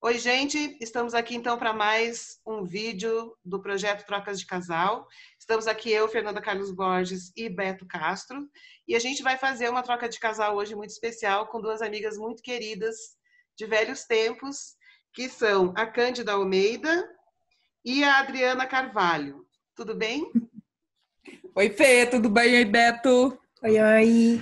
Oi, gente, estamos aqui então para mais um vídeo do projeto Trocas de Casal. Estamos aqui eu, Fernanda Carlos Borges e Beto Castro, e a gente vai fazer uma troca de casal hoje muito especial com duas amigas muito queridas de velhos tempos, que são a Cândida Almeida e a Adriana Carvalho. Tudo bem? Oi, Fê, tudo bem? Oi, Beto? Oi, oi.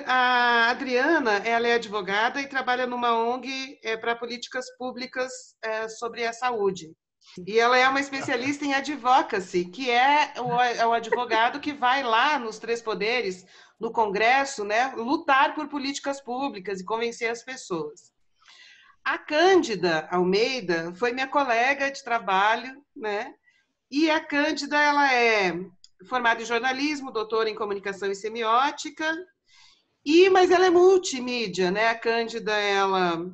A Adriana, ela é advogada e trabalha numa ONG para políticas públicas sobre a saúde. E ela é uma especialista em advocacy, que é o advogado que vai lá nos três poderes, no Congresso, né, lutar por políticas públicas e convencer as pessoas. A Cândida Almeida foi minha colega de trabalho, né? E a Cândida, ela é formada em jornalismo, doutora em comunicação e semiótica, mas ela é multimídia, né? A Cândida, ela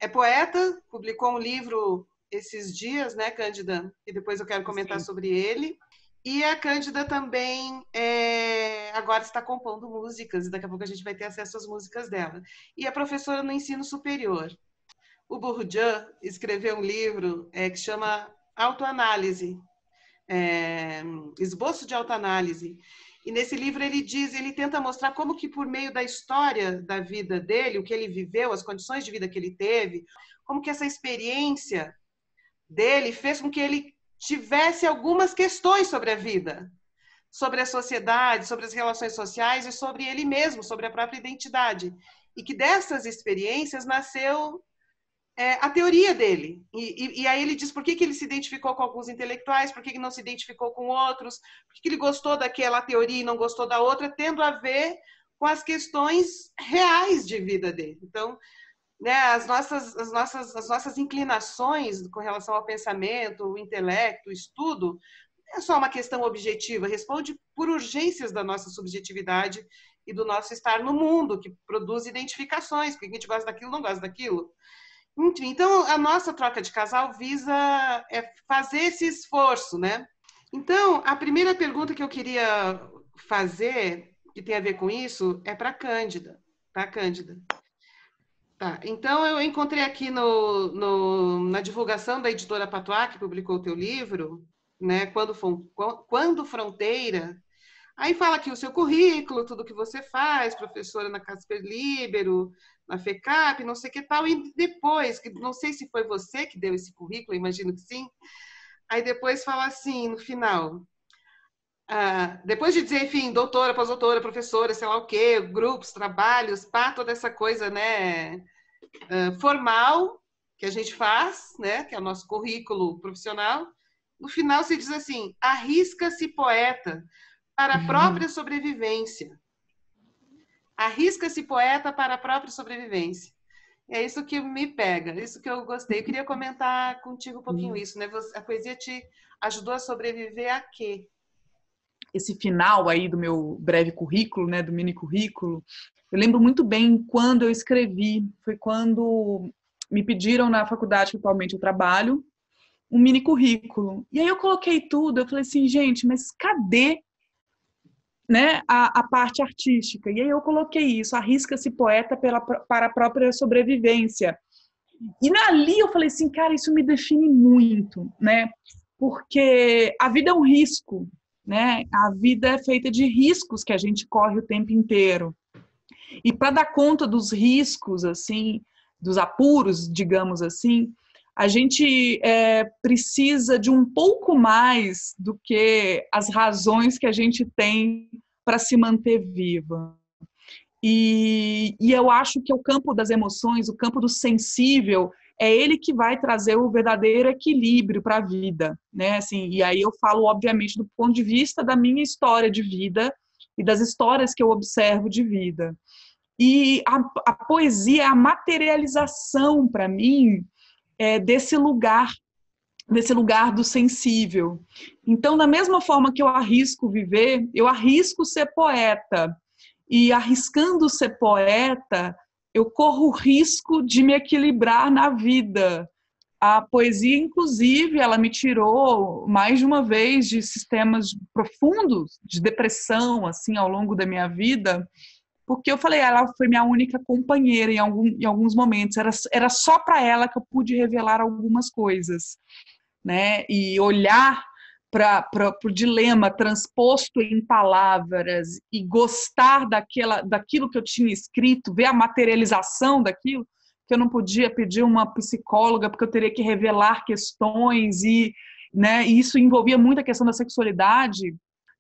é poeta, publicou um livro esses dias, né, Cândida? E depois eu quero comentar sobre ele. E a Cândida também agora está compondo músicas, e daqui a pouco a gente vai ter acesso às músicas dela. E é professora no ensino superior. O Bourdieu escreveu um livro que chama Autoanálise, Esboço de Autoanálise. E nesse livro ele tenta mostrar como que por meio da história da vida dele, o que ele viveu, as condições de vida que ele teve, como que essa experiência dele fez com que ele tivesse algumas questões sobre a vida, sobre a sociedade, sobre as relações sociais e sobre ele mesmo, sobre a própria identidade. E que dessas experiências nasceu a teoria dele. E aí ele diz por que ele se identificou com alguns intelectuais, por que não se identificou com outros, por que ele gostou daquela teoria e não gostou da outra, tendo a ver com as questões reais de vida dele. Então, né, as nossas inclinações com relação ao pensamento, o intelecto, o estudo, não é só uma questão objetiva, responde por urgências da nossa subjetividade e do nosso estar no mundo, que produz identificações, porque a gente gosta daquilo, não gosta daquilo. Enfim, então, a nossa troca de casal visa fazer esse esforço, né? Então, a primeira pergunta que eu queria fazer, que tem a ver com isso, é para a Cândida, tá, Cândida? Tá, então eu encontrei aqui na divulgação da editora Patois, que publicou o teu livro, né, Quando Fronteira, aí fala aqui o seu currículo, tudo que você faz, professora na Casper Libero, na FECAP, não sei o que tal, e depois, não sei se foi você que deu esse currículo, imagino que sim, aí depois fala assim, no final, depois de dizer, enfim, doutora, pós-doutora, professora, sei lá o quê, grupos, trabalhos, toda essa coisa, né, formal que a gente faz, né, que é o nosso currículo profissional, no final se diz assim, arrisca-se poeta para a própria sobrevivência. Arrisca-se poeta para a própria sobrevivência. É isso que me pega, isso que eu gostei. Eu queria comentar contigo um pouquinho isso, né? A poesia te ajudou a sobreviver a quê? Esse final aí do meu breve currículo, né, do mini currículo, eu lembro muito bem quando eu escrevi, foi quando me pediram na faculdade que atualmente eu trabalho, um mini currículo. E aí eu coloquei tudo, eu falei assim, gente, mas cadê, né, a parte artística? E aí eu coloquei isso, arrisca-se poeta para a própria sobrevivência. E ali eu falei assim, cara, isso me define muito, né? Porque a vida é um risco, né? A vida é feita de riscos que a gente corre o tempo inteiro. E para dar conta dos riscos, assim, dos apuros, digamos assim, a gente precisa de um pouco mais do que as razões que a gente tem para se manter viva. E eu acho que o campo das emoções, o campo do sensível, é ele que vai trazer o verdadeiro equilíbrio para a vida, né? Assim, e aí eu falo, obviamente, do ponto de vista da minha história de vida e das histórias que eu observo de vida. E a poesia é a materialização, para mim, desse lugar do sensível. Então, da mesma forma que eu arrisco viver, eu arrisco ser poeta. E arriscando ser poeta, eu corro o risco de me equilibrar na vida. A poesia, inclusive, ela me tirou mais de uma vez de sistemas profundos de depressão, assim, ao longo da minha vida, porque eu falei, ela foi minha única companheira em alguns momentos, era só para ela que eu pude revelar algumas coisas, né? E olhar para o dilema transposto em palavras e gostar daquilo que eu tinha escrito, ver a materialização daquilo, que eu não podia pedir uma psicóloga porque eu teria que revelar questões né, e isso envolvia muito a questão da sexualidade.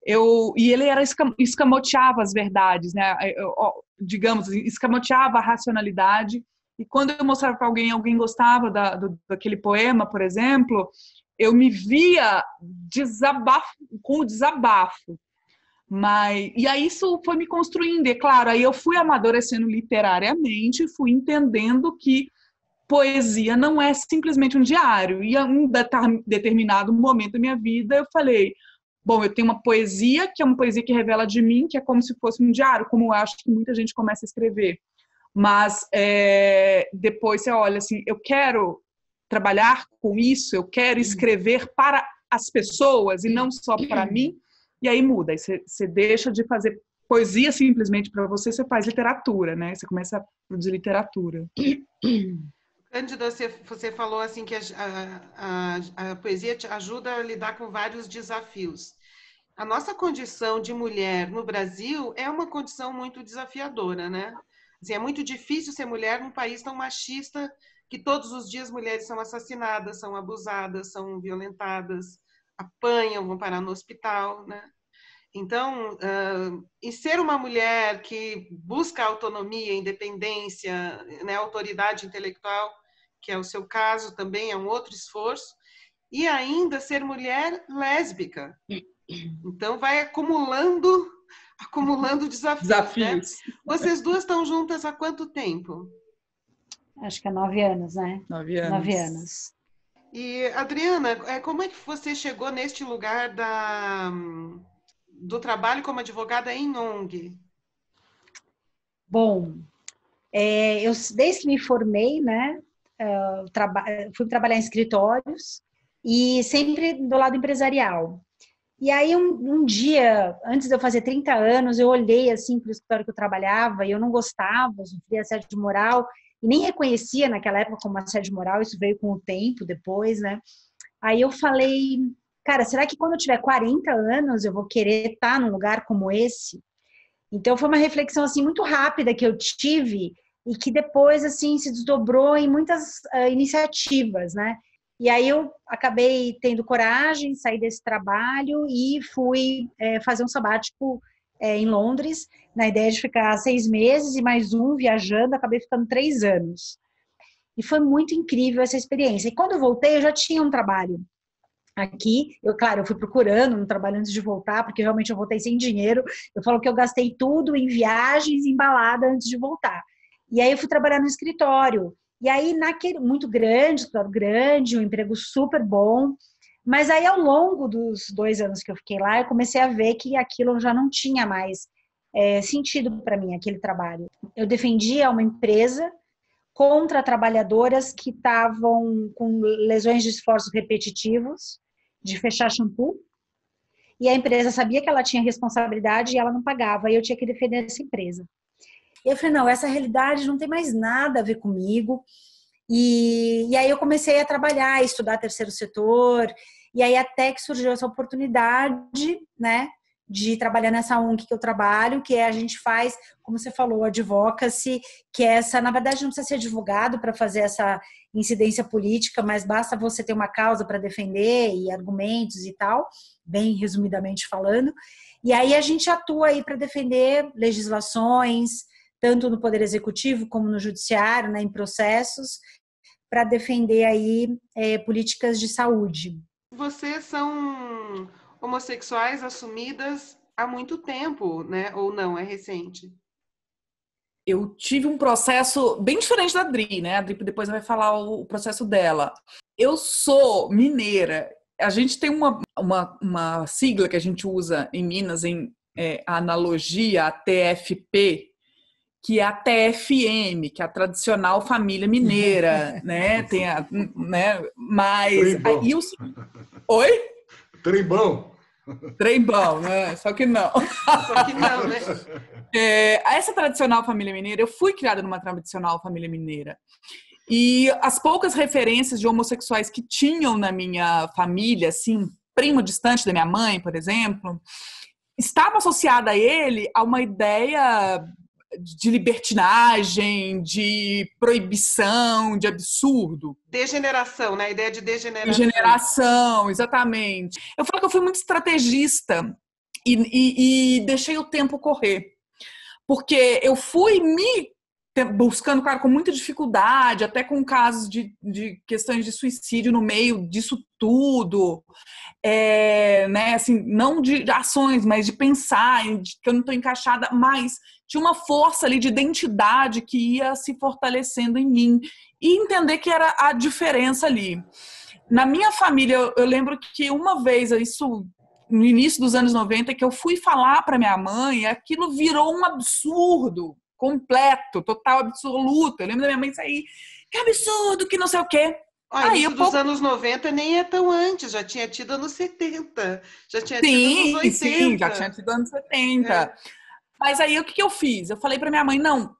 E ele escamoteava as verdades, né? Digamos, escamoteava a racionalidade. E quando eu mostrava para alguém gostava daquele poema, por exemplo, eu me via com o desabafo. E aí isso foi me construindo, e claro, aí eu fui amadurecendo literariamente, fui entendendo que poesia não é simplesmente um diário. E em um determinado momento da minha vida eu falei, bom, eu tenho uma poesia, que é uma poesia que revela de mim, que é como se fosse um diário, como eu acho que muita gente começa a escrever. Mas depois você olha assim, eu quero trabalhar com isso, eu quero escrever para as pessoas e não só para mim, e aí muda, aí você deixa de fazer poesia simplesmente para você, você faz literatura, né? Você começa a produzir literatura. Cândida, você falou assim que a poesia te ajuda a lidar com vários desafios. A nossa condição de mulher no Brasil é uma condição muito desafiadora, né? Assim, é muito difícil ser mulher num país tão machista que todos os dias mulheres são assassinadas, são abusadas, são violentadas, apanham, vão parar no hospital, né? Então, e ser uma mulher que busca autonomia, independência, né, autoridade intelectual, que é o seu caso também, é um outro esforço, e ainda ser mulher lésbica. Então, vai acumulando desafios. Né? Vocês duas estão juntas há quanto tempo? Acho que há 9 anos, né? 9 anos. 9 anos. E, Adriana, como é que você chegou neste lugar do trabalho como advogada em ONG? Bom, eu desde que me formei, né, fui trabalhar em escritórios e sempre do lado empresarial. E aí, um dia, antes de eu fazer 30 anos, eu olhei assim para o escritório que eu trabalhava e eu não gostava, eu sofria assédio moral e nem reconhecia naquela época como assédio moral, isso veio com o tempo depois, né? Aí eu falei, cara, será que quando eu tiver 40 anos eu vou querer estar num lugar como esse? Então foi uma reflexão assim muito rápida que eu tive e que depois assim se desdobrou em muitas iniciativas, né? E aí eu acabei tendo coragem, sair desse trabalho e fui fazer um sabático em Londres, na ideia de ficar 6 meses e mais um viajando, acabei ficando 3 anos. E foi muito incrível essa experiência. E quando eu voltei, eu já tinha um trabalho aqui. Claro, eu fui procurando um trabalho antes de voltar, porque realmente eu voltei sem dinheiro. Eu falo que eu gastei tudo em viagens, em balada antes de voltar. E aí eu fui trabalhar no escritório. E aí, muito grande, um emprego super bom. Mas aí, ao longo dos 2 anos que eu fiquei lá, eu comecei a ver que aquilo já não tinha mais sentido para mim, aquele trabalho. Eu defendia uma empresa contra trabalhadoras que estavam com lesões de esforços repetitivos, de fechar shampoo, e a empresa sabia que ela tinha responsabilidade e ela não pagava, e eu tinha que defender essa empresa. Eu falei, não, essa realidade não tem mais nada a ver comigo. E aí eu comecei a trabalhar, a estudar terceiro setor, e aí até que surgiu essa oportunidade, né, de trabalhar nessa ONG que eu trabalho, que a gente faz, como você falou, advocacy, que é essa, na verdade não precisa ser advogado para fazer essa incidência política, mas basta você ter uma causa para defender e argumentos e tal, bem resumidamente falando, e aí a gente atua aí para defender legislações, tanto no Poder Executivo como no Judiciário, né, em processos, para defender aí políticas de saúde. Vocês são homossexuais assumidas há muito tempo, né? Ou não, é recente? Eu tive um processo bem diferente da Adri, né? A Adri depois vai falar o processo dela. Eu sou mineira. A gente tem uma sigla que a gente usa em Minas, a analogia, a TFP, que é a TFM, que é a tradicional família mineira, né? Trembão. Oi? Trembão. Trembão, né? Só que não. Só que não, né? Essa tradicional família mineira, eu fui criada numa tradicional família mineira. E as poucas referências de homossexuais que tinham na minha família, assim, primo distante da minha mãe, por exemplo, estava associada a ele a uma ideia de libertinagem, de proibição, de absurdo. Degeneração, né? A ideia de degeneração. Degeneração, exatamente. Eu falo que eu fui muito estrategista e deixei o tempo correr. Porque eu fui me buscando, claro, com muita dificuldade, até com casos de questões de suicídio no meio disso tudo, né, assim, não de ações, mas de pensar que eu não estou encaixada, mas tinha uma força ali de identidade que ia se fortalecendo em mim e entender que era a diferença ali. Na minha família, eu lembro que uma vez, isso no início dos anos 90, que eu fui falar para minha mãe, aquilo virou um absurdo completo, total, absoluto. Eu lembro da minha mãe sair, que absurdo, que não sei o quê. Aí, início dos anos 90 nem é tão antes, já tinha tido anos 70, já tinha tido anos 80. Sim, já tinha tido anos 70. Mas aí, o que eu fiz? Eu falei para minha mãe, não,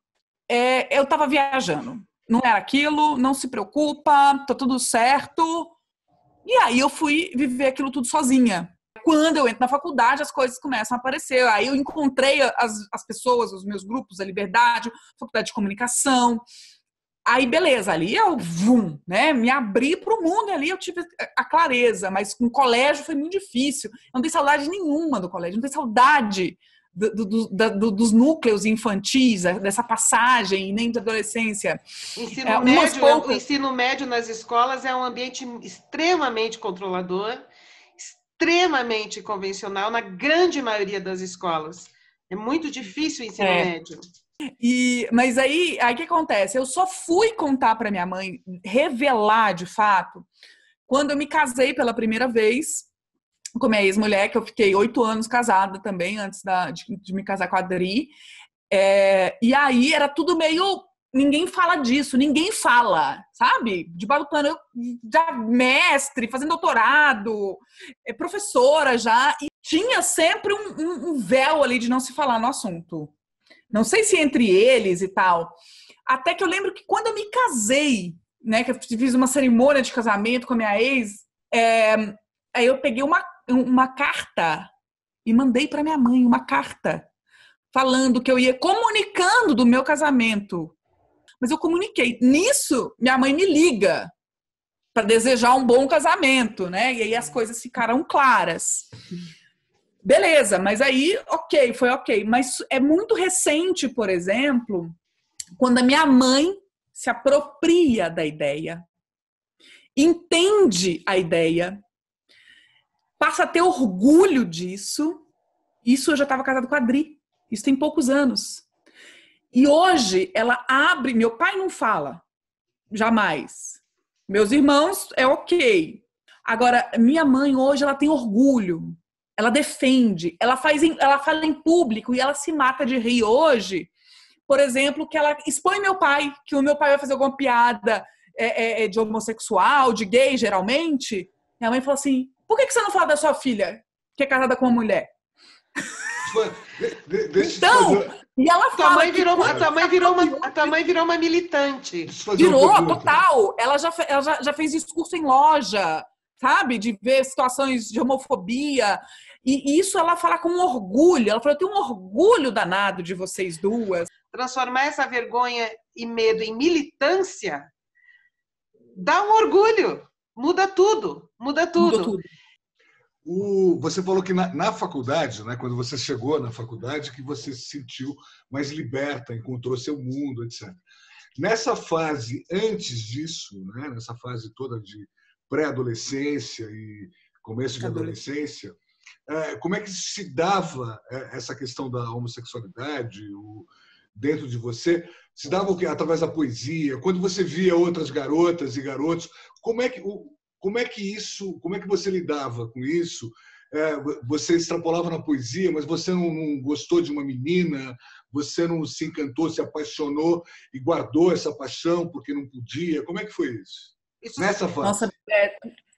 eu estava viajando, não era aquilo, não se preocupa, tá tudo certo. E aí eu fui viver aquilo tudo sozinha. Quando eu entro na faculdade, as coisas começam a aparecer. Aí eu encontrei as pessoas, os meus grupos, a Liberdade, Faculdade de Comunicação. Aí, beleza, ali eu né, me abri para o mundo e ali eu tive a clareza. Mas com o colégio foi muito difícil. Eu não tenho saudade nenhuma do colégio, não tenho saudade dos núcleos infantis, dessa passagem, nem de adolescência. O ensino médio nas escolas é um ambiente extremamente controlador, extremamente convencional na grande maioria das escolas. É muito difícil o ensino médio. Mas aí o que acontece? Eu só fui contar para minha mãe, revelar de fato, quando eu me casei pela primeira vez com minha ex-mulher, que eu fiquei 8 anos casada também, antes de me casar com a Adri. E aí era tudo meio... Ninguém fala disso, ninguém fala, sabe? Debaixo do pano, eu já mestre, fazendo doutorado, professora já, e tinha sempre um véu ali de não se falar no assunto. Não sei se entre eles e tal. Até que eu lembro que quando eu me casei, né, que eu fiz uma cerimônia de casamento com a minha ex, aí eu peguei uma carta e mandei para minha mãe uma carta falando que eu ia comunicando do meu casamento. Mas eu comuniquei. Nisso, minha mãe me liga para desejar um bom casamento, né? E aí as coisas ficaram claras. Beleza, mas aí, foi ok. Mas é muito recente, por exemplo, quando a minha mãe se apropria da ideia, entende a ideia, passa a ter orgulho disso. Isso eu já estava casada com a Adri. Isso tem poucos anos. E hoje ela abre... Meu pai não fala. Jamais. Meus irmãos, é ok. Agora, minha mãe hoje, ela tem orgulho. Ela defende. Ela fala em público e ela se mata de rir hoje. Por exemplo, que ela expõe meu pai, que o meu pai vai fazer alguma piada de homossexual, de gay, geralmente. Minha mãe falou assim, por que você não fala da sua filha, que é casada com uma mulher? Então, e ela fala a tua mãe virou uma militante. Virou, total. Ela já fez discurso em loja, sabe? De ver situações de homofobia. E isso ela fala com orgulho. Ela falou, eu tenho um orgulho danado de vocês duas. Transformar essa vergonha e medo em militância dá um orgulho. Muda tudo. Muda tudo. Você falou que na faculdade, né, quando você chegou na faculdade, que você se sentiu mais liberta, encontrou seu mundo, etc. Nessa fase, antes disso, né, nessa fase toda de pré-adolescência e começo de adolescência, como é que se dava essa questão da homossexualidade dentro de você? Se dava o quê? Através da poesia? Quando você via outras garotas e garotos, como é que você lidava com isso? Você extrapolava na poesia, mas você não gostou de uma menina, você não se encantou, se apaixonou e guardou essa paixão porque não podia? Como é que foi isso? Nessa fase? Nossa,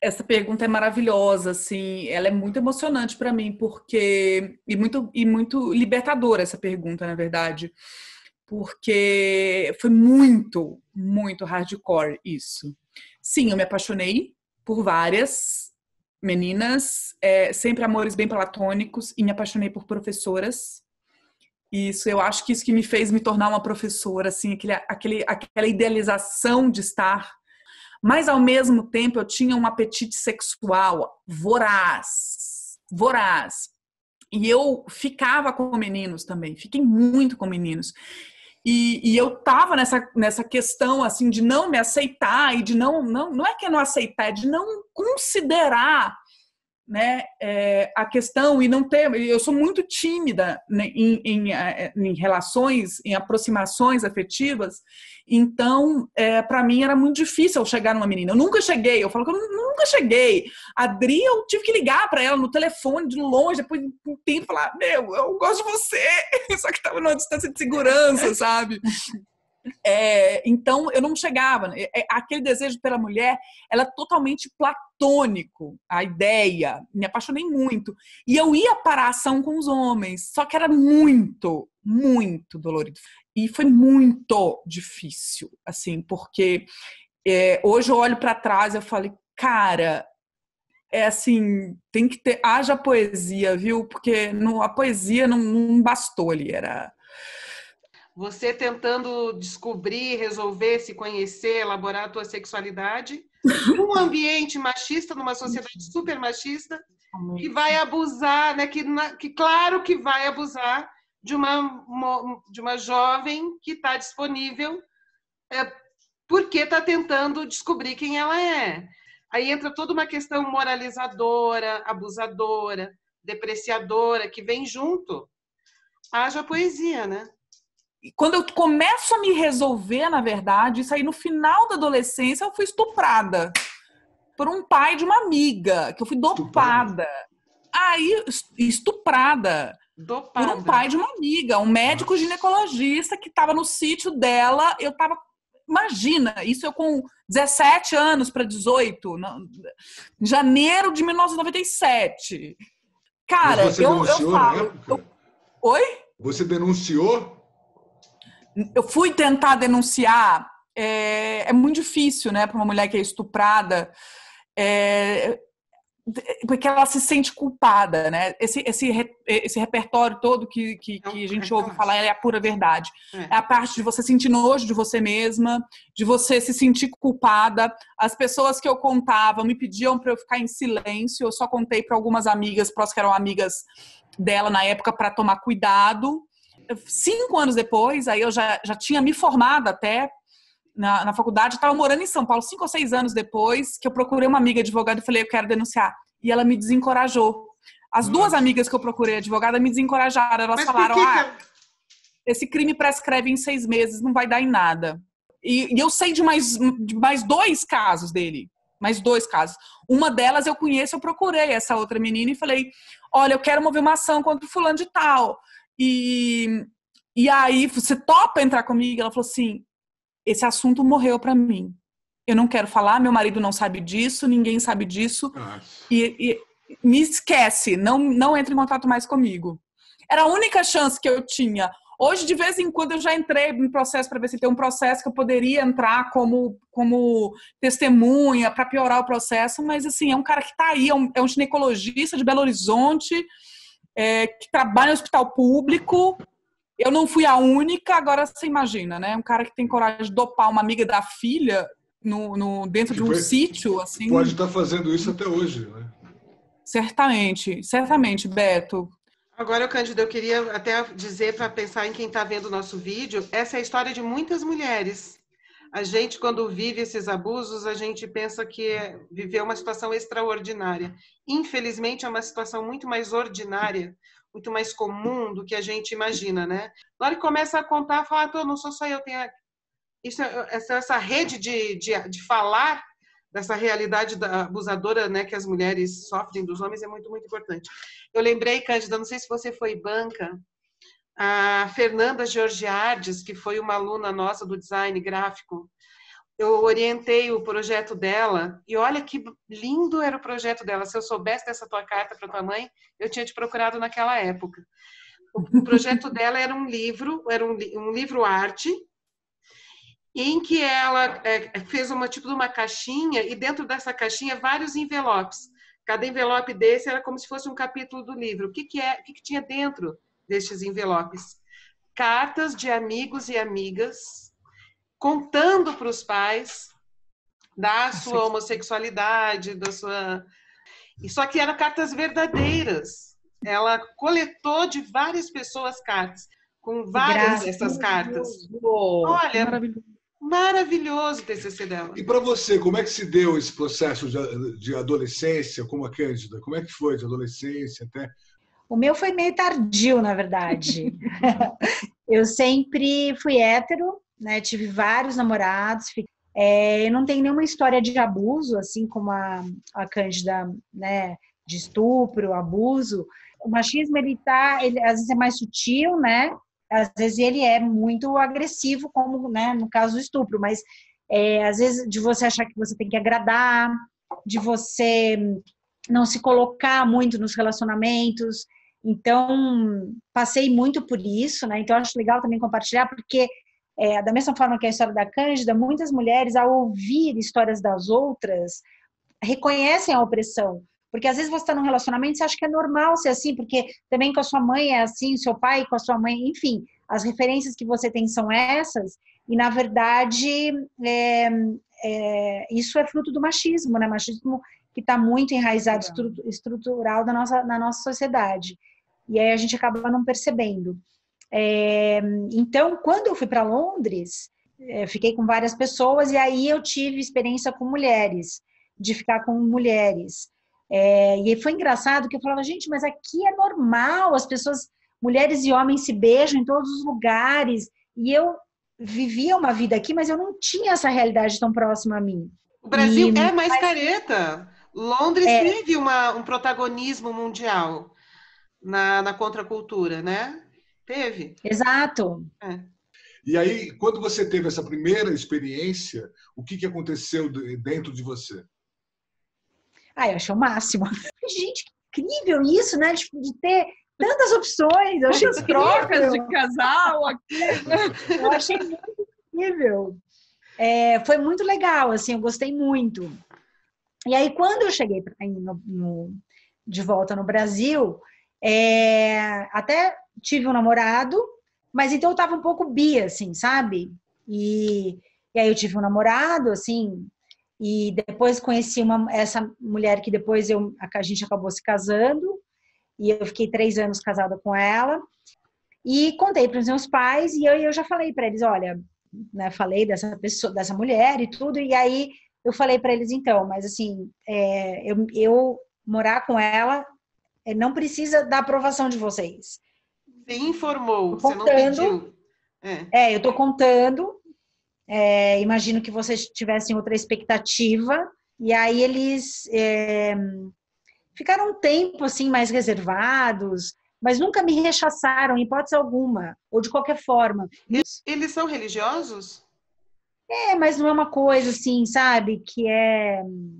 Essa pergunta é maravilhosa, assim, ela é muito emocionante para mim, porque e muito libertadora essa pergunta, na verdade, porque foi muito, muito hardcore isso. Sim, eu me apaixonei por várias meninas, sempre amores bem platônicos, e me apaixonei por professoras. Isso, eu acho que isso que me fez me tornar uma professora, assim, aquela idealização de estar. Mas, ao mesmo tempo, eu tinha um apetite sexual voraz, voraz. E eu ficava com meninos também, fiquei muito com meninos. E eu tava nessa questão, assim, de não me aceitar e de não é que é não aceitar, é de não considerar, né, a questão e não ter. Eu sou muito tímida, né, em relações, em aproximações afetivas, então para mim era muito difícil eu chegar numa menina. Eu nunca cheguei, eu falo que eu nunca cheguei. A Adri, eu tive que ligar para ela no telefone de longe, depois de um tempo falar: meu, eu gosto de você, só que estava numa distância de segurança, sabe? Então eu não chegava. Aquele desejo pela mulher, ela é totalmente platônico, a ideia. Me apaixonei muito. E eu ia para a ação com os homens, só que era muito, muito dolorido. E foi muito difícil, assim, porque hoje eu olho para trás e eu falei, cara, assim, tem que ter, haja poesia, viu? Porque a poesia não bastou ali, era... Você tentando descobrir, resolver, se conhecer, elaborar a tua sexualidade, num ambiente machista, numa sociedade super machista, que vai abusar, né? Que claro que vai abusar de uma jovem que está disponível porque está tentando descobrir quem ela é. Aí entra toda uma questão moralizadora, abusadora, depreciadora, que vem junto. Haja poesia, né? Quando eu começo a me resolver, na verdade, isso aí no final da adolescência, eu fui estuprada por um pai de uma amiga, que eu fui dopada. Aí, estuprada por um pai de uma amiga, um médico ginecologista que estava no sítio dela. Eu estava, imagina, isso eu com 17 anos para 18, em janeiro de 1997. Cara, mas você denunciou eu falo... na época? Oi? Você denunciou? Eu fui tentar denunciar, é muito difícil, né, para uma mulher que é estuprada, porque ela se sente culpada, né? Esse repertório todo que a gente ouve falar é a pura verdade. É a parte de você sentir nojo de você mesma, de você se sentir culpada. As pessoas que eu contava me pediam para eu ficar em silêncio, eu só contei para algumas amigas, próximas que eram amigas dela na época, para tomar cuidado. 5 anos depois, aí eu já tinha me formado até na faculdade, estava morando em São Paulo, 5 ou 6 anos depois, que eu procurei uma amiga advogada e falei, eu quero denunciar. E ela me desencorajou. As duas amigas que eu procurei advogada me desencorajaram. Elas falaram, esse crime prescreve em 6 meses, não vai dar em nada. E eu sei de mais 2 casos dele. Mais 2 casos. Uma delas eu conheço, eu procurei essa outra menina e falei, olha, eu quero mover uma ação contra o fulano de tal. E aí, você topa entrar comigo? Ela falou assim, esse assunto morreu pra mim. Eu não quero falar, meu marido não sabe disso, ninguém sabe disso. E me esquece, não entre em contato mais comigo. Era a única chance que eu tinha. Hoje, de vez em quando, eu já entrei em processo para ver se tem um processo que eu poderia entrar como testemunha para piorar o processo, mas assim, é um cara que está aí, é um ginecologista de Belo Horizonte, que trabalha no hospital público. Eu não fui a única, agora você imagina, né? Um cara que tem coragem de dopar uma amiga da filha dentro de um sítio, assim. Pode estar fazendo isso até hoje, né? Certamente, Beto. Agora, Cândido, eu queria até dizer, para pensar em quem está vendo o nosso vídeo, essa é a história de muitas mulheres. A gente, quando vive esses abusos, a gente pensa que viveu uma situação extraordinária. Infelizmente, é uma situação muito mais ordinária, muito mais comum do que a gente imagina, né? Na hora que começa a contar, fala, não sou só eu, tenho essa rede de falar dessa realidade abusadora, né, que as mulheres sofrem dos homens é muito, muito importante. Eu lembrei, Cândida, não sei se você foi banca, a Fernanda Georgiades, que foi uma aluna nossa do design gráfico, eu orientei o projeto dela, e olha que lindo era o projeto dela. Se eu soubesse dessa tua carta para tua mãe, eu tinha te procurado naquela época. O projeto dela era um livro-arte, em que ela fez tipo de uma caixinha, e dentro dessa caixinha vários envelopes. Cada envelope desse era como se fosse um capítulo do livro. O que tinha dentro destes envelopes? Cartas de amigos e amigas, contando para os pais da sua homossexualidade, da sua... Só que eram cartas verdadeiras. Ela coletou de várias pessoas cartas, com várias dessas cartas. Olha, maravilhoso o TCC dela. E para você, como é que se deu esse processo de adolescência, como a Cândida? Como é que foi de adolescência até... O meu foi meio tardio, na verdade. Eu sempre fui hétero, né? Tive vários namorados. Eu não tenho nenhuma história de abuso, assim como a Cândida, né? De estupro, abuso. O machismo, ele às vezes é mais sutil, né? Às vezes ele é muito agressivo, como, né, no caso do estupro, mas às vezes de você achar que você tem que agradar, de você não se colocar muito nos relacionamentos. Então, passei muito por isso, né? Então, acho legal também compartilhar, porque da mesma forma que a história da Cândida, muitas mulheres, ao ouvir histórias das outras, reconhecem a opressão. Porque às vezes você está num relacionamento e você acha que é normal ser assim, porque também com a sua mãe é assim, seu pai com a sua mãe, enfim, as referências que você tem são essas, e na verdade isso é fruto do machismo, né? Machismo que está muito enraizado, estrutural na nossa sociedade. E aí a gente acaba não percebendo. Então, quando eu fui para Londres, fiquei com várias pessoas, e aí eu tive experiência com mulheres, de ficar com mulheres. E foi engraçado que eu falava, gente, mas aqui é normal, as pessoas, mulheres e homens se beijam em todos os lugares, e eu vivia uma vida aqui, mas eu não tinha essa realidade tão próxima a mim. O Brasil é mais careta. Londres teve um protagonismo mundial na contracultura, né? Teve. Exato. E aí, quando você teve essa primeira experiência, o que aconteceu dentro de você? Eu achei o máximo. Gente, que incrível isso, né? De ter tantas opções. Eu achei trocas de casal aqui. Eu achei muito incrível. Foi muito legal, assim, eu gostei muito. E aí, quando eu cheguei de volta no Brasil, até tive um namorado, mas então eu estava um pouco bi, assim, sabe? E aí eu tive um namorado, assim... E depois conheci essa mulher que depois a gente acabou se casando. E eu fiquei 3 anos casada com ela. E contei para os meus pais. E eu já falei para eles, olha, né, falei dessa pessoa, dessa mulher e tudo. E aí eu falei para eles, então, mas assim, eu morar com ela não precisa da aprovação de vocês. Você informou, você não pediu. Eu estou contando. Imagino que vocês tivessem outra expectativa, e aí eles ficaram um tempo assim mais reservados, mas nunca me rechaçaram em hipótese alguma, ou de qualquer forma. Eles são religiosos? Mas não é uma coisa assim, sabe, que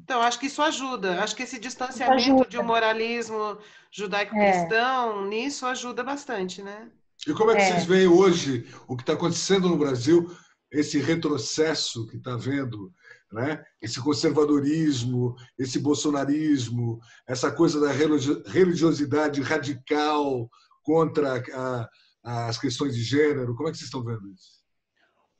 Então, acho que isso ajuda. Acho que esse distanciamento de um moralismo judaico-cristão, nisso ajuda bastante, né? E como é que vocês veem hoje o que está acontecendo no Brasil, esse retrocesso que está havendo, né? Esse conservadorismo, esse bolsonarismo, essa coisa da religiosidade radical contra as questões de gênero? Como é que vocês estão vendo isso?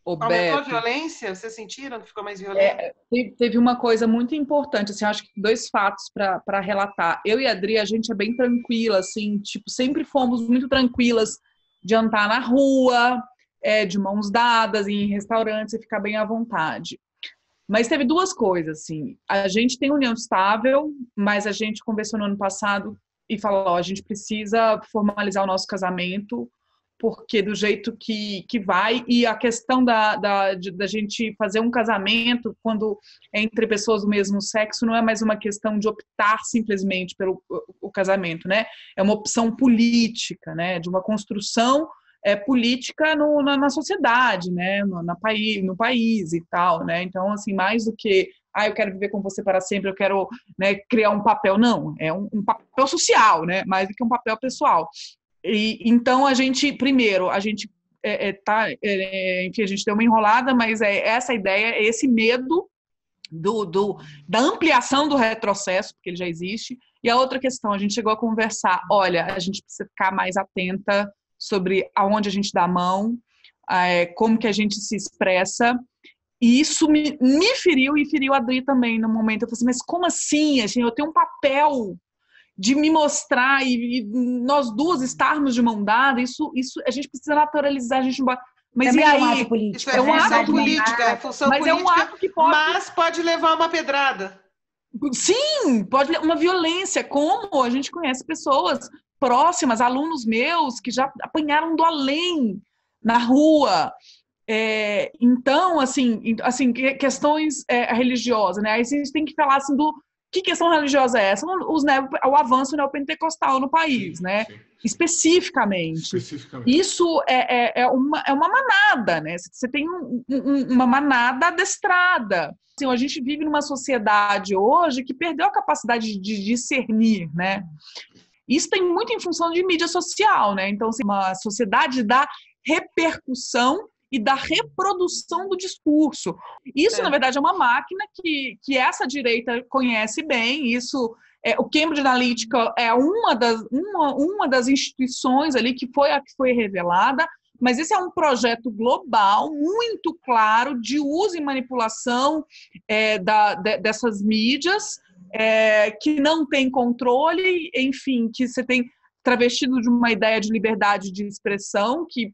Aumentou a violência? Vocês sentiram que ficou mais violento? Teve uma coisa muito importante, assim, acho que 2 fatos para relatar. Eu e a Adri, a gente é bem tranquila, assim, tipo, sempre fomos muito tranquilas de andar na rua, de mãos dadas, em restaurantes, e ficar bem à vontade. Mas teve 2 coisas, assim. A gente tem união estável, mas a gente conversou no ano passado e falou, a gente precisa formalizar o nosso casamento, porque do jeito que vai, e a questão da gente fazer um casamento quando é entre pessoas do mesmo sexo não é mais uma questão de optar simplesmente pelo o casamento, né? É uma opção política, né? De uma construção política na sociedade, né? No país e tal, né? Então, assim, mais do que eu quero viver com você para sempre, eu quero, né, criar um papel, não, é um papel social, né? Mais do que um papel pessoal. E então primeiro, a gente enfim, a gente deu uma enrolada, mas essa ideia, esse medo da ampliação do retrocesso, porque ele já existe. E a outra questão, a gente chegou a conversar, olha, a gente precisa ficar mais atenta sobre aonde a gente dá a mão, como que a gente se expressa, e isso me feriu e feriu a Adri também no momento. Eu falei assim, mas como assim? Eu tenho um papel de me mostrar e nós duas estarmos de mão dada, isso a gente precisa naturalizar, a gente não... Mas também e aí? É um ato político, isso é função política, é função mas política, é um ato que pode... mas pode levar uma pedrada. Sim, pode uma violência, como a gente conhece pessoas próximas, alunos meus, que já apanharam do além na rua. Então, assim, questões religiosas, né? Aí a gente tem que falar assim que questão religiosa é essa? O avanço neopentecostal no país, né? Sim. Especificamente. Isso é uma manada, né? Você tem uma manada adestrada. Assim, a gente vive numa sociedade hoje que perdeu a capacidade de discernir, né? Isso tem muito em função de mídia social, né? Então, assim, uma sociedade da repercussão e da reprodução do discurso. Isso, na verdade, é uma máquina que essa direita conhece bem. Isso, o Cambridge Analytica é uma das instituições ali que foi revelada, mas esse é um projeto global, muito claro, de uso e manipulação dessas mídias, que não tem controle, enfim, que você tem travestido de uma ideia de liberdade de expressão, que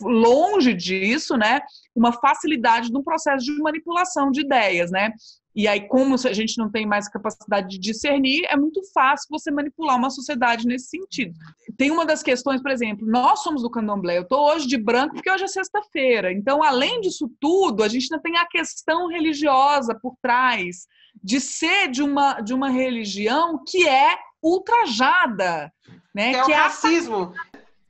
longe disso, né, uma facilidade no processo de manipulação de ideias, né? E aí, como a gente não tem mais capacidade de discernir, é muito fácil você manipular uma sociedade nesse sentido. Tem uma das questões, por exemplo, nós somos do candomblé, eu estou hoje de branco porque hoje é sexta-feira, então, além disso tudo, a gente ainda tem a questão religiosa por trás, de ser de uma religião que é ultrajada, né? Que é o racismo.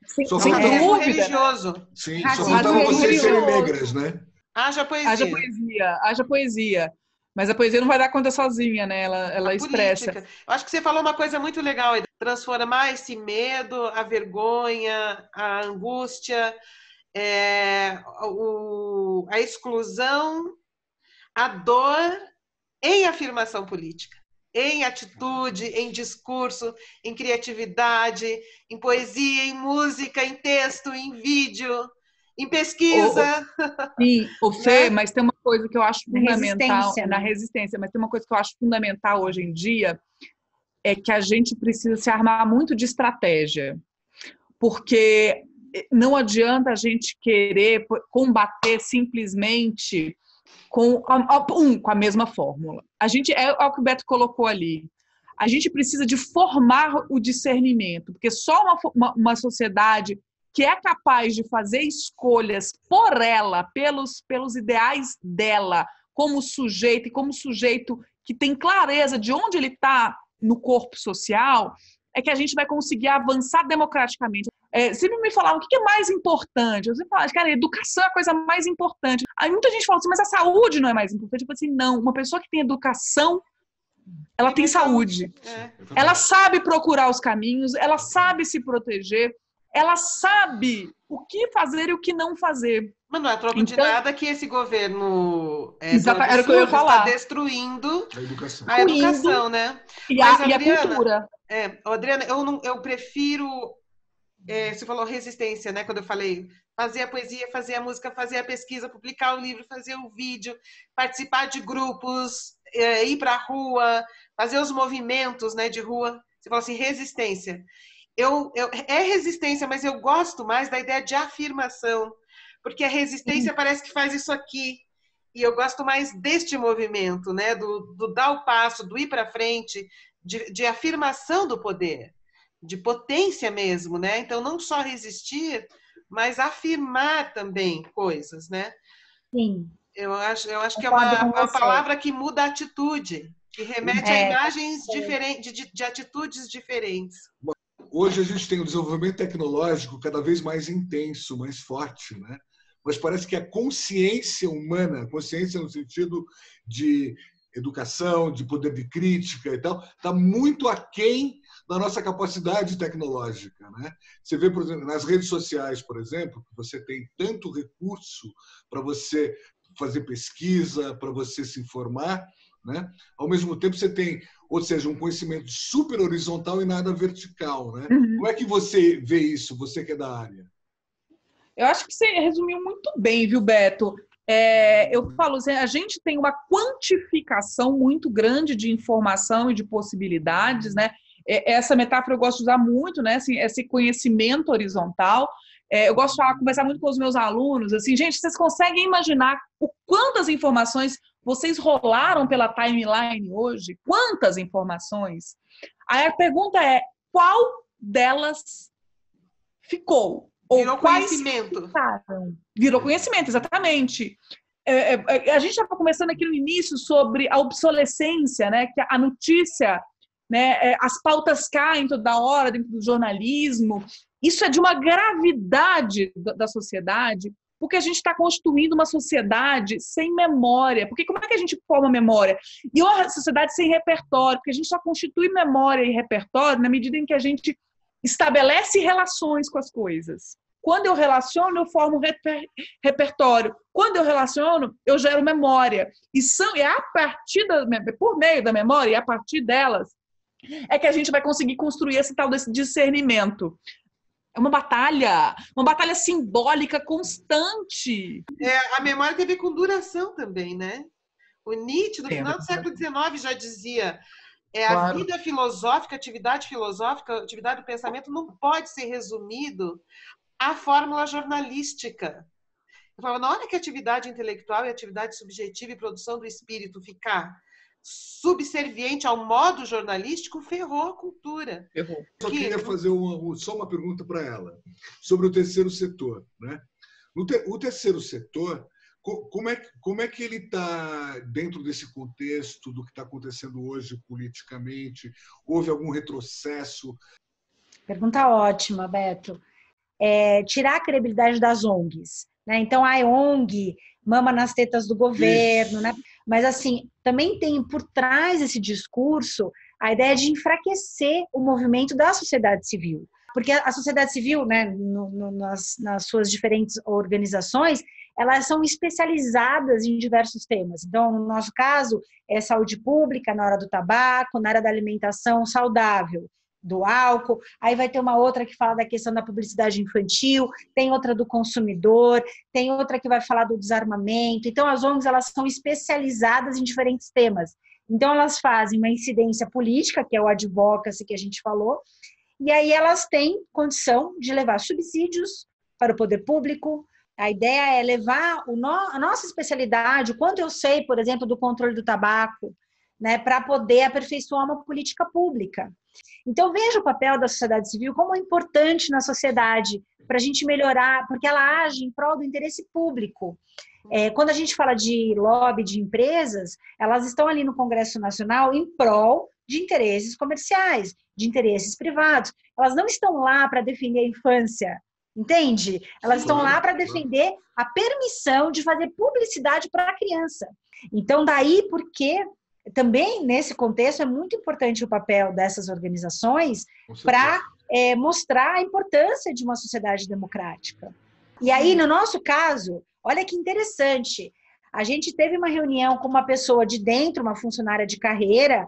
Sem racismo dúvida. Religioso. Sim, só faltava vocês serem negras, né? Haja poesia. Haja poesia. Mas a poesia não vai dar conta sozinha, né? Ela expressa. Política. Eu acho que você falou uma coisa muito legal, transformar esse medo, a vergonha, a angústia, a exclusão, a dor em afirmação política, em atitude, em discurso, em criatividade, em poesia, em música, em texto, em vídeo, em pesquisa. Sim, Fê, né? mas tem uma coisa que eu acho fundamental na resistência, mas tem uma coisa que eu acho fundamental hoje em dia, é que a gente precisa se armar muito de estratégia, porque não adianta a gente querer combater simplesmente com a mesma fórmula. A gente é o que o Beto colocou ali. A gente precisa de formar o discernimento, porque só uma sociedade que é capaz de fazer escolhas por ela, pelos ideais dela, como sujeito, e como sujeito que tem clareza de onde ele está no corpo social, é que a gente vai conseguir avançar democraticamente. Sempre me falavam, o que é mais importante? Eu sempre falava, cara, a educação é a coisa mais importante. Aí muita gente fala assim, mas a saúde não é mais importante? Eu falei assim, não, uma pessoa que tem educação, ela tem saúde. Ela sabe procurar os caminhos, ela sabe se proteger, ela sabe o que fazer e o que não fazer. Mas não é troco de nada que esse governo era o que eu ia falar. Está destruindo a educação, né? E a cultura. Adriana, eu prefiro... você falou resistência, né? Quando eu falei fazer a poesia, fazer a música, fazer a pesquisa, publicar o livro, fazer o vídeo, participar de grupos, ir para a rua, fazer os movimentos, né, de rua. Você falou assim, resistência. É resistência, mas eu gosto mais da ideia de afirmação, porque a resistência parece que faz isso aqui. E eu gosto mais deste movimento, né? Do dar o passo, do ir para frente, de afirmação do poder, de potência mesmo, né? Então, não só resistir, mas afirmar também coisas, né? Sim. Eu acho que é uma palavra que muda a atitude, que remete a imagens diferentes, de atitudes diferentes. hoje a gente tem um desenvolvimento tecnológico cada vez mais intenso, mais forte, né? Mas parece que a consciência humana, consciência no sentido de educação, de poder de crítica e tal, está muito aquém da nossa capacidade tecnológica, né? Você vê, por exemplo, nas redes sociais, por exemplo, que você tem tanto recurso para você fazer pesquisa, para você se informar, né? Ao mesmo tempo você tem, ou seja, um conhecimento super horizontal e nada vertical, né? Como é que você vê isso, você que é da área? Eu acho que você resumiu muito bem, viu, Beto? Eu falo assim, a gente tem uma quantificação muito grande de informação e de possibilidades, né? Essa metáfora eu gosto de usar muito, né? Assim, esse conhecimento horizontal. Eu gosto de conversar muito com os meus alunos, assim, gente, vocês conseguem imaginar o quantas informações vocês rolaram pela timeline hoje? Quantas informações? Aí a pergunta é, qual delas ficou? Virou conhecimento. Virou conhecimento, exatamente. A gente estava conversando aqui no início sobre a obsolescência, né? Que a notícia, né? As pautas caem toda hora dentro do jornalismo. Isso é de uma gravidade da sociedade, porque a gente está construindo uma sociedade sem memória. Porque como é que a gente forma memória? E uma sociedade sem repertório, porque a gente só constitui memória e repertório na medida em que a gente estabelece relações com as coisas. Quando eu relaciono, eu formo repertório. Quando eu relaciono, eu gero memória. E é a partir por meio da memória, e a partir delas, é que a gente vai conseguir construir esse tal desse discernimento. É uma batalha simbólica constante. A memória tem a ver com duração também, né? O Nietzsche, no final do século XIX, já dizia... A vida filosófica, atividade do pensamento não pode ser resumido à fórmula jornalística. Eu falava, na hora que a atividade intelectual e atividade subjetiva e produção do espírito ficar subserviente ao modo jornalístico, ferrou a cultura. Ferrou. Só queria fazer só uma pergunta para ela sobre o terceiro setor, né? O terceiro setor, como é que ele está dentro desse contexto do que está acontecendo hoje politicamente? Houve algum retrocesso? Pergunta ótima, Beto. Tirar a credibilidade das ONGs, né? Então, a ONG mama nas tetas do governo, né? Mas, assim, também tem por trás desse discurso a ideia de enfraquecer o movimento da sociedade civil. Porque a sociedade civil, né, nas suas diferentes organizações, elas são especializadas em diversos temas. Então, no nosso caso, é saúde pública na hora do tabaco, na área da alimentação saudável, do álcool. Aí vai ter uma outra que fala da questão da publicidade infantil, tem outra do consumidor, tem outra que vai falar do desarmamento. Então, as ONGs, elas são especializadas em diferentes temas. Então, elas fazem uma incidência política, que é o advocacy que a gente falou, e aí elas têm condição de levar subsídios para o poder público. A ideia é levar a nossa especialidade, o quanto eu sei, por exemplo, do controle do tabaco, né, para poder aperfeiçoar uma política pública. Então, veja o papel da sociedade civil como é importante na sociedade para a gente melhorar, porque ela age em prol do interesse público. Quando a gente fala de lobby de empresas, elas estão ali no Congresso Nacional em prol de interesses comerciais, de interesses privados. Elas não estão lá para defender a infância, entende? Elas estão lá para defender a permissão de fazer publicidade para a criança. Então, daí porque também, nesse contexto, é muito importante o papel dessas organizações para mostrar a importância de uma sociedade democrática. E aí, no nosso caso, olha que interessante, a gente teve uma reunião com uma pessoa de dentro, uma funcionária de carreira,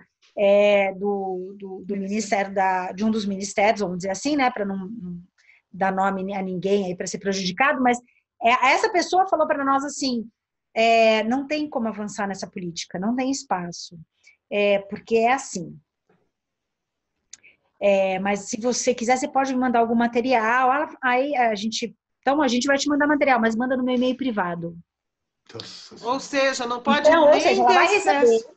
do ministério, de um dos ministérios, vamos dizer assim, né, para não dar nome a ninguém aí para ser prejudicado, mas essa pessoa falou para nós assim, não tem como avançar nessa política, não tem espaço, porque é assim. Mas se você quiser, você pode me mandar algum material, aí a gente vai te mandar material, mas manda no meu e-mail privado. Ou seja, não pode então, nem ela ter vai acesso. receber.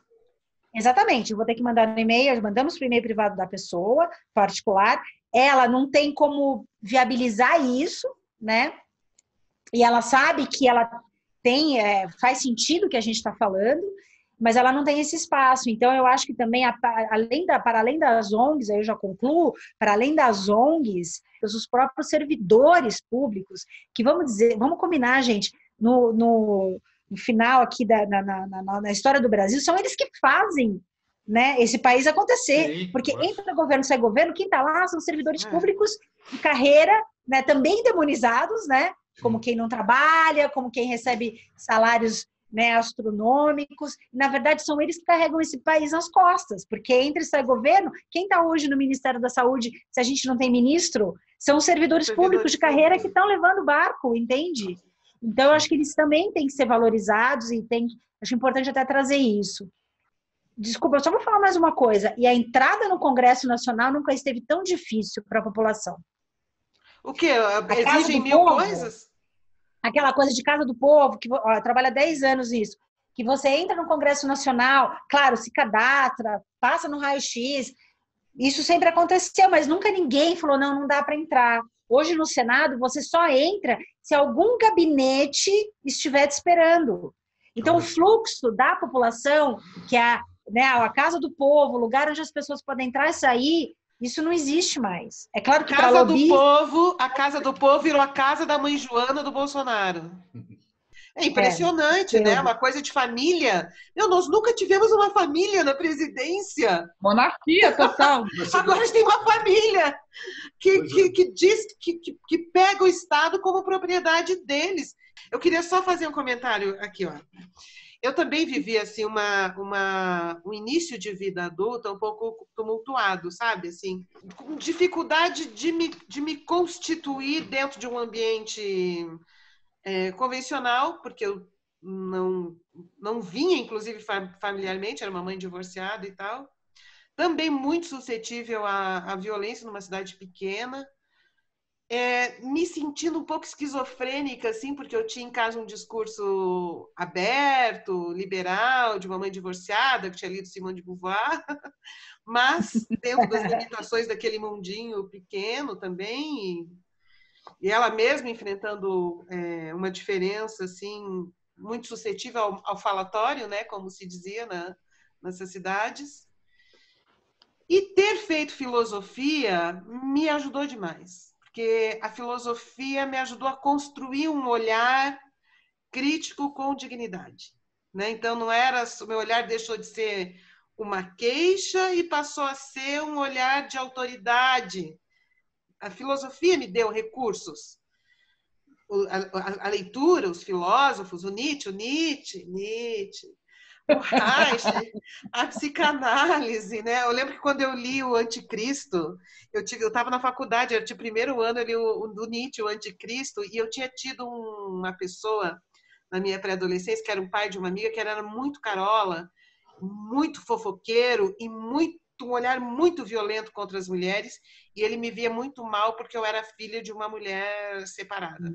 Exatamente, eu vou ter que mandar no e-mail, mandamos para o e-mail privado da pessoa, particular, ela não tem como viabilizar isso, né? E ela sabe que ela faz sentido o que a gente está falando, mas ela não tem esse espaço. Então, eu acho que também, para além das ONGs, aí eu já concluo, para além das ONGs, os próprios servidores públicos, que vamos combinar, gente, no final aqui na história do Brasil, são eles que fazem, né, esse país acontecer. Sim, porque entra governo, sai governo, quem está lá são servidores públicos de carreira, né, também demonizados, né, como quem não trabalha, como quem recebe salários, né, astronômicos. Na verdade, são eles que carregam esse país nas costas, porque entra e sai governo, quem está hoje no Ministério da Saúde, se a gente não tem ministro, são os servidores públicos de carreira que estão levando o barco, entende? Então, eu acho que eles também têm que ser valorizados e acho importante até trazer isso. Desculpa, eu só vou falar mais uma coisa. E a entrada no Congresso Nacional nunca esteve tão difícil para a população. O quê? Exigem mil coisas? Aquela coisa de Casa do Povo, que trabalha 10 anos nisso, que você entra no Congresso Nacional, claro, se cadastra, passa no raio-x, isso sempre aconteceu, mas nunca ninguém falou, não dá para entrar. Hoje no Senado, você só entra se algum gabinete estiver te esperando. Então, o fluxo da população, que é a Casa do Povo, o lugar onde as pessoas podem entrar e sair, isso não existe mais. É claro que para lobby... A Casa do Povo virou a casa da mãe Joana do Bolsonaro. É impressionante, né? Uma coisa de família. Nós nunca tivemos uma família na presidência. Monarquia total. Agora a gente tem uma família que diz que pega o Estado como propriedade deles. Eu queria só fazer um comentário aqui, ó. Eu também vivi assim um início de vida adulta um pouco tumultuado, sabe? Assim, com dificuldade de me constituir dentro de um ambiente convencional, porque eu não vinha, inclusive familiarmente, era uma mãe divorciada e tal. Também muito suscetível à violência numa cidade pequena. Me sentindo um pouco esquizofrênica, assim, porque eu tinha em casa um discurso aberto, liberal, de uma mãe divorciada, que tinha lido Simone de Beauvoir, mas dentro das limitações daquele mundinho pequeno também, e ela mesma enfrentando uma diferença, assim, muito suscetível ao falatório, né, como se dizia nessas cidades. E ter feito filosofia me ajudou demais. Porque a filosofia me ajudou a construir um olhar crítico com dignidade, né? Então, o meu olhar deixou de ser uma queixa e passou a ser um olhar de autoridade. A filosofia me deu recursos. A leitura, os filósofos, o Nietzsche, o Reich, a psicanálise, né? Eu lembro que quando eu li o Anticristo, eu estava na faculdade, era de primeiro ano, eu li do Nietzsche, o Anticristo, e eu tinha tido uma pessoa na minha pré-adolescência, que era um pai de uma amiga, que era muito carola, muito fofoqueiro e um olhar muito violento contra as mulheres, e ele me via muito mal porque eu era filha de uma mulher separada.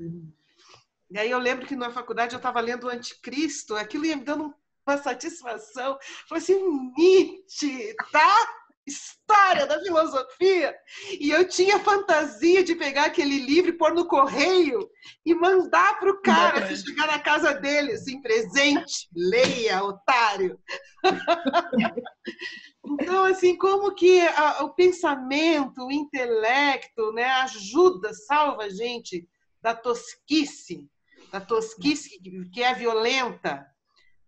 E aí eu lembro que na faculdade eu estava lendo o Anticristo, aquilo ia me dando uma satisfação. Falei assim, Nietzsche, tá? História da filosofia. E eu tinha fantasia de pegar aquele livro e pôr no correio e mandar para o cara, se chegar na casa dele, assim, presente, leia, otário. Então, assim, como que o pensamento, o intelecto, né, ajuda, salva a gente da tosquice que é violenta,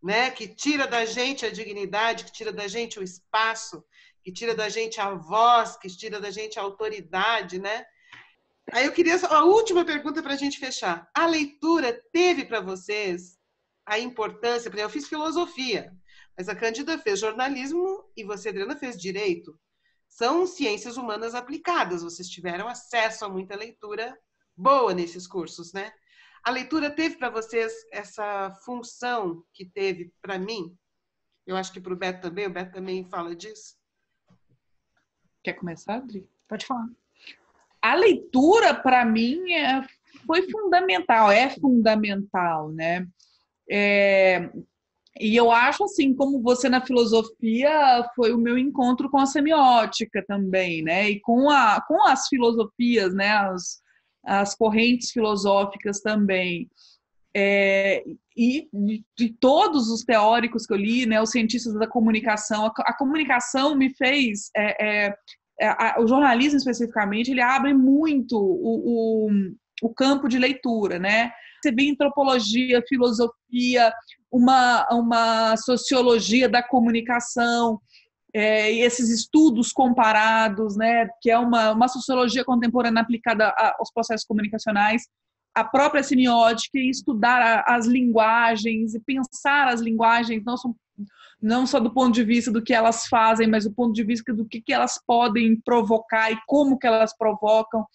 né? Que tira da gente a dignidade, que tira da gente o espaço, que tira da gente a voz, que tira da gente a autoridade, né? Aí eu queria a última pergunta para a gente fechar. A leitura teve para vocês a importância? Porque eu fiz filosofia, mas a Cândida fez jornalismo e você, Adriana, fez direito. São ciências humanas aplicadas. Vocês tiveram acesso a muita leitura boa nesses cursos, né? A leitura teve para vocês essa função que teve para mim? Eu acho que para o Beto também fala disso. Quer começar, Adri? Pode falar. A leitura, para mim, foi fundamental, é fundamental, né? E eu acho, assim, como você na filosofia, foi o meu encontro com a semiótica também, né? E com as filosofias, né? As correntes filosóficas também. E de todos os teóricos que eu li, né, os cientistas da comunicação, a comunicação me fez, o jornalismo especificamente, ele abre muito o campo de leitura, né? Você vê antropologia, filosofia, uma sociologia da comunicação, e esses estudos comparados, né, que é uma sociologia contemporânea aplicada aos processos comunicacionais, a própria semiótica, e estudar as linguagens e pensar as linguagens, não só do ponto de vista do que elas fazem, mas do ponto de vista do que elas podem provocar e como que elas provocam.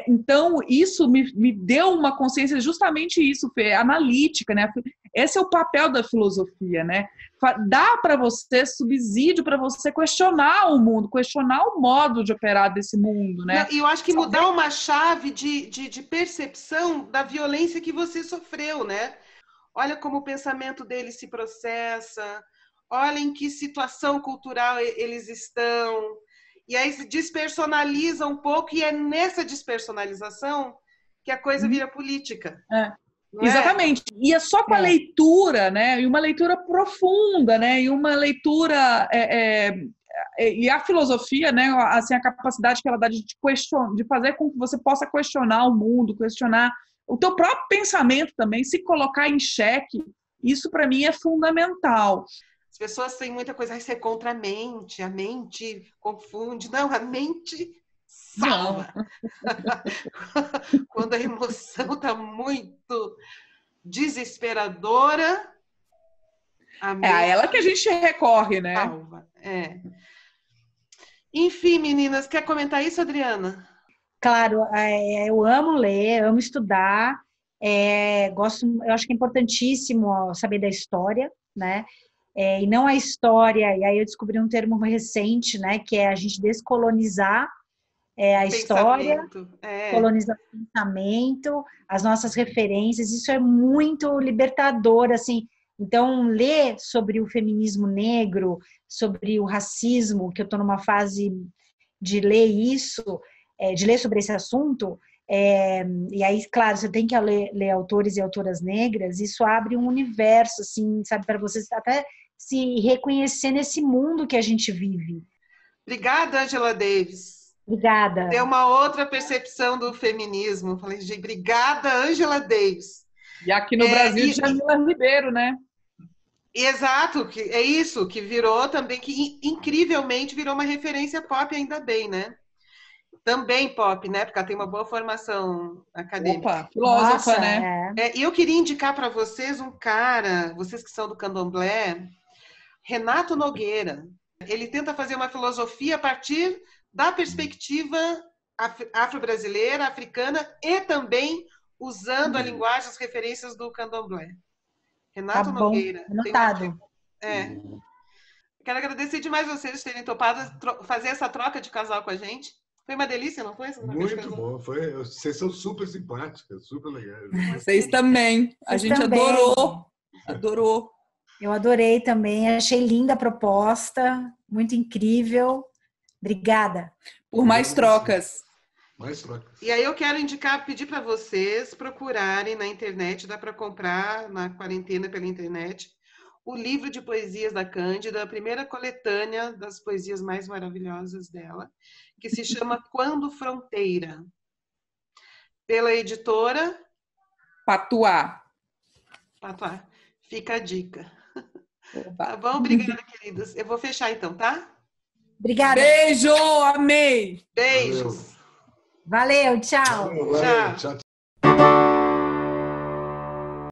Então, isso me deu uma consciência, justamente isso, Fê, analítica, né? Esse é o papel da filosofia, né? Dá para você subsídio para você questionar o mundo, questionar o modo de operar desse mundo, né? E eu acho que mudar uma chave de percepção da violência que você sofreu, né? Olha como o pensamento deles se processa, olha em que situação cultural eles estão. E aí se despersonaliza um pouco, e é nessa despersonalização que a coisa vira política. Exatamente. E é só com a leitura, né? E uma leitura profunda, né? E uma leitura... e a filosofia, né? Assim, a capacidade que ela dá de fazer com que você possa questionar o mundo, questionar o teu próprio pensamento também, se colocar em xeque, isso para mim é fundamental. As pessoas têm muita coisa, ser contra a mente confunde. Não, a mente salva. Quando a emoção está muito desesperadora, é a ela que a gente recorre, né? Salva. Enfim, meninas, quer comentar isso, Adriana? Claro, eu amo ler, amo estudar, eu acho que é importantíssimo saber da história, né? E não a história, e aí eu descobri um termo recente, né, que é a gente descolonizar a história, colonizar o pensamento, as nossas referências, isso é muito libertador, assim. Então, ler sobre o feminismo negro, sobre o racismo, que eu estou numa fase de ler isso, de ler sobre esse assunto, e aí, claro, você tem que ler autores e autoras negras, isso abre um universo, assim, sabe, para você até se reconhecer nesse mundo que a gente vive. Obrigada, Angela Davis. Obrigada. Deu uma outra percepção do feminismo. Falei, gente, obrigada, Angela Davis. E aqui no Brasil, Jamila Ribeiro, né? Exato, é isso, que virou também, que incrivelmente virou uma referência pop, ainda bem, né? Também pop, né? Porque ela tem uma boa formação acadêmica. Opa, filósofa, né? E eu queria indicar para vocês um cara, vocês que são do candomblé, Renato Nogueira. Ele tenta fazer uma filosofia a partir da perspectiva afro-brasileira, africana, e também usando a linguagem, as referências do candomblé. Renato Nogueira. Anotado. Quero agradecer demais vocês terem topado fazer essa troca de casal com a gente. Foi uma delícia, não foi? Muito bom. Vocês são super simpáticas, super legais. Vocês também. A gente adorou. Eu adorei também. Achei linda a proposta. Muito incrível. Obrigada. Por mais trocas. E aí eu quero pedir para vocês procurarem na internet, dá para comprar na quarentena pela internet, o livro de poesias da Cândida, a primeira coletânea das poesias mais maravilhosas dela, que se chama Quando Fronteira, pela editora Patuá. Fica a dica. Tá bom? Obrigada, queridos. Eu vou fechar então, tá? Obrigada. Beijo, amei. Beijos. Valeu, tchau. Valeu, tchau.